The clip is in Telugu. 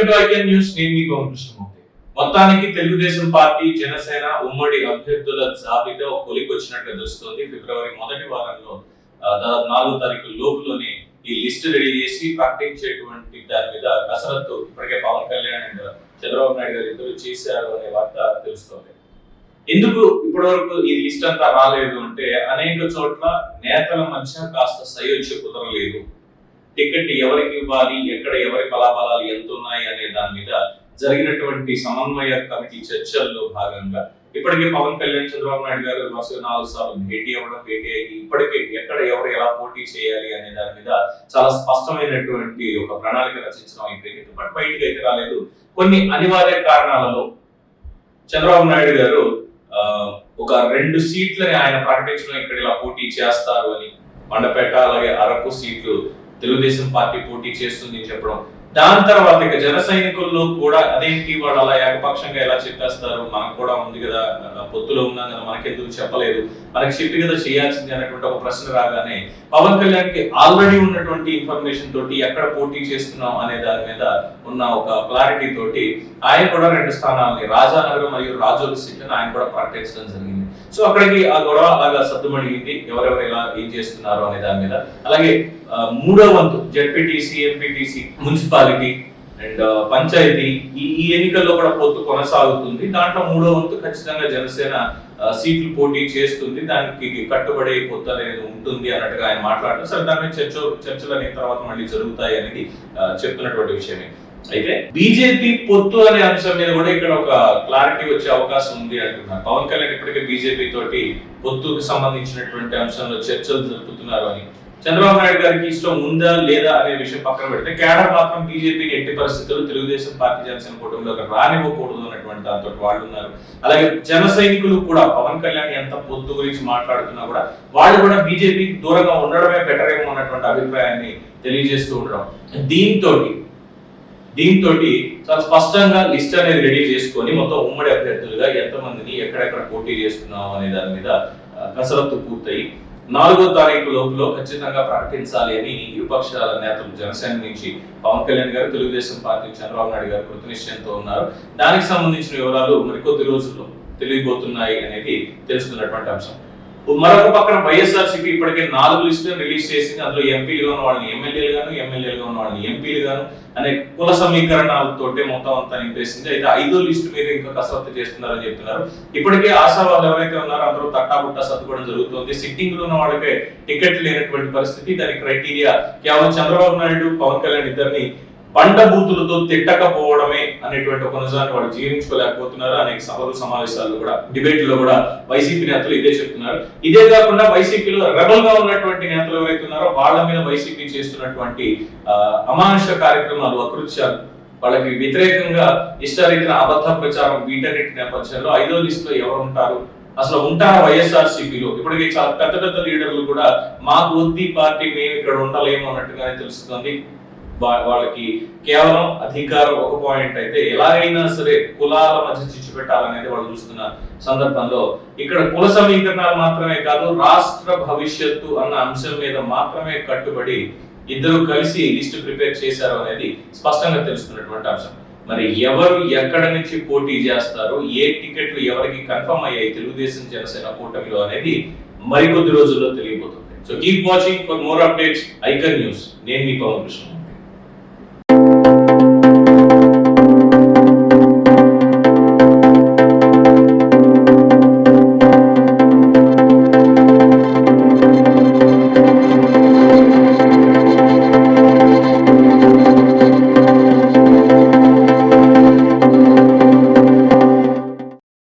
Welcome to icon news. నేను మీ కృష్ణమూర్తి. మొత్తానికి తెలుగుదేశం పార్టీ జనసేన ఉమ్మడి అభ్యర్థుల జాబితా కొలికొచ్చినట్లు తెలుస్తోంది. ఫిబ్రవరి మొదటి వారంలో దాదాపు 4వ తారీఖు లోపులోనే ఈ లిస్ట్ రెడీ చేసి ప్రకటించేటువంటి దాని మీద కసరత్తు ఇప్పటికే పవన్ కళ్యాణ్ అండ్ చంద్రబాబు నాయుడు గారు ఇద్దరు చేశారు అనే వార్త తెలుస్తోంది. ఎందుకు ఇప్పటి వరకు ఈ లిస్ట్ అంతా రాలేదు అంటే అనేక చోట్ల నేతల మధ్య కాస్త సయోధ్య కుదరలేదు. టికెట్ ఎవరికి ఇవ్వాలి, ఎక్కడ ఎవరి బలాబలాలు ఎంత ఉన్నాయి అనే దాని మీద జరిగినటువంటి సమన్వయ కమిటీ చర్చల్లో భాగంగా ఇప్పటికే పవన్ కళ్యాణ్ చంద్రబాబు నాయుడు గారు వరుసగా 4 సార్లు భేటీ అయ్యి ఇప్పటికే ఎక్కడ ఎవరు ఎలా పోటీ చేయాలి అనే దాని మీద చాలా స్పష్టమైనటువంటి ఒక ప్రణాళిక రచించడం అయిపోయింది. బట్ బయటికి అయితే రాలేదు. కొన్ని అనివార్య కారణాలలో చంద్రబాబు నాయుడు గారు ఒక 2 సీట్లని ఆయన ప్రకటించడం, ఇక్కడ ఇలా పోటీ చేస్తారు అని, మండపేట అలాగే అరకు సీట్లు తెలుగుదేశం పార్టీ పోటీ చేస్తుంది చెప్పడం. దాని తర్వాత ఇక జన సైనికుల్లో కూడా అదేంటి వాళ్ళు అలా ఏకపక్షంగా ఎలా చెప్పేస్తారు, మనకు కూడా ఉంది కదా, పొత్తులో ఉన్నాం కదా, మనకెందుకు చెప్పలేదు, మనకి షిఫ్ట్ కదా చేయాల్సింది అనేటువంటి ఒక ప్రశ్న రాగానే పవన్ కళ్యాణ్ కి ఆల్రెడీ ఉన్నటువంటి ఇన్ఫర్మేషన్ తోటి ఎక్కడ పోటీ చేస్తున్నాం అనే దాని మీద ఉన్న ఒక క్లారిటీ తోటి ఆయన కూడా 2 స్థానాలని రాజానగరం మరియు రాజోలు సీట్లను ఆయన కూడా ప్రకటించడం జరిగింది. సో అక్కడికి ఆ గొడవ అలాగా సద్దుమణిగింది, ఎవరెవరు ఎలా ఏం చేస్తున్నారు అనే దాని మీద. అలాగే 3వ వంతు ZPTC, MPTC, municipality and panchayat ఈ ఎన్నికల్లో కూడా పొత్తు కొనసాగుతుంది. దాంట్లో 3వ వంతు ఖచ్చితంగా జనసేన సీట్లు పోటీ చేస్తుంది, దానికి కట్టుబడే పొత్తు అనేది ఉంటుంది అన్నట్టుగా ఆయన మాట్లాడారు. సరే, దాని మీద చర్చలు అనే తర్వాత మళ్ళీ జరుగుతాయి అనేది చెప్తున్నటువంటి విషయమే. అయితే బీజేపీ పొత్తు అనే అంశం మీద కూడా ఇక్కడ ఒక క్లారిటీ వచ్చే అవకాశం ఉంది అంటున్నారు. పవన్ కళ్యాణ్ ఇప్పటికే బీజేపీ తోటి పొత్తుకు సంబంధించినటువంటి అంశంలో చర్చలు జరుపుతున్నారు అని. చంద్రబాబు నాయుడు గారికి ఇష్టం ఉందా లేదా అనే విషయం పక్కన పెడితే కేడర్ మాత్రం బీజేపీని ఎట్టి పరిస్థితుల్లో తెలుగుదేశం పార్టీ జనసేన కూటమిలోకి రానివ్వకూడదు అన్నటువంటి దాంతో వాళ్ళు ఉన్నారు. అలాగే జన సైనికులు కూడా పవన్ కళ్యాణ్ ఎంత పొత్తు గురించి మాట్లాడుతున్నా కూడా వాళ్ళు కూడా బీజేపీ దూరంగా ఉండడమే బెటర్ ఏమో అన్నటువంటి అభిప్రాయాన్ని తెలియజేస్తూ ఉండడం. దీంతో చాలా స్పష్టంగా లిస్ట్ అనేది రెడీ చేసుకొని మొత్తం ఉమ్మడి అభ్యర్థులుగా ఎంతమందిని ఎక్కడెక్కడ పోటీ చేస్తున్నాం అనే దాని మీద కసరత్తు పూర్తయి 4వ తారీఖు లోపల ఖచ్చితంగా ప్రకటించాలి అని ఇరుపక్షాల నేతలు జనసేన నుంచి పవన్ కళ్యాణ్ గారు, తెలుగుదేశం పార్టీ చంద్రబాబు నాయుడు గారు కృతనిశ్చయంతో ఉన్నారు. దానికి సంబంధించిన వివరాలు మరికొద్ది రోజుల్లో తెలియబోతున్నాయి అనేది తెలుస్తున్నటువంటి అంశం. మరొక పక్కన వైఎస్ఆర్సీపీ ఇప్పటికే 4 లిస్టులు రిలీజ్ చేసింది. అందులో ఎంపీలుగా ఉన్న వాళ్ళని ఎమ్మెల్యేలుగా ఉన్న వాళ్ళని ఎంపీలుగాను అనే కుల సమీకరణాలతోటే మొత్తం అంతా నింపేసింది. అయితే 5వ లిస్టు మీద ఇంకా కసరత్తు చేస్తున్నారని చెప్తున్నారు. ఇప్పటికే ఆశావాళ్ళు ఎవరైతే ఉన్నారో అందరూ తట్టాబుట్టా సర్దుకోవడం జరుగుతుంది. సిట్టింగ్ లో ఉన్న వాళ్ళకే టికెట్ లేనటువంటి పరిస్థితి. దాని క్రైటీరియా కేవలం చంద్రబాబు నాయుడు, పవన్ కళ్యాణ్ ఇద్దరిని బండబూతులతో తిట్టకపోవడమే అనేటువంటి ఒక నిజాన్ని వాళ్ళు జీర్ణించుకోలేకపోతున్నారు. అనేక సభలు సమావేశాలు కూడా, డిబేట్లో కూడా వైసీపీ నేతలు ఇదే చెప్తున్నారు. ఇదే కాకుండా వైసీపీలో రెబల్ గా ఉన్నటువంటి నేతలు ఎవరైతే ఉన్నారో వాళ్ళ మీద వైసీపీ చేస్తున్నటువంటి అమానుష కార్యక్రమాలు, అకృత్యాలు, వాళ్ళకి వ్యతిరేకంగా ఇష్టారీతిన అబద్ధ ప్రచారం, వీటన్నిటి నేపథ్యంలో 5వ లిస్టులో ఎవరు ఉంటారు, అసలు ఉంటారా వైఎస్ఆర్సీపీలో? ఇప్పటికీ చాలా పెద్ద లీడర్లు కూడా మాకు వద్ది పార్టీ, మేము ఇక్కడ ఉండలేము అన్నట్టుగానే తెలుస్తుంది. వాళ్ళకి కేవలం అధికారం ఒక పాయింట్ అయితే ఎలాగైనా సరే కులాల మధ్య చిచ్చు పెట్టాలనేది వాళ్ళు చూస్తున్న సందర్భంలో ఇక్కడ కుల సమీకరణాలు మాత్రమే కాదు, రాష్ట్ర భవిష్యత్తు అన్న అంశం మీద మాత్రమే కట్టుబడి ఇద్దరు కలిసి లిస్ట్ ప్రిపేర్ చేశారు అనేది స్పష్టంగా తెలుస్తున్నటువంటి అంశం. మరి ఎవరు ఎక్కడ నుంచి పోటీ చేస్తారు, ఏ టికెట్లు ఎవరికి కన్ఫర్మ్ అయ్యాయి తెలుగుదేశం జనసేన కూటమిలో అనేది మరికొద్ది రోజుల్లో తెలియబోతుంది. So keep watching for more updates. Icon news. నేను మీ పవన్ కృష్ణ.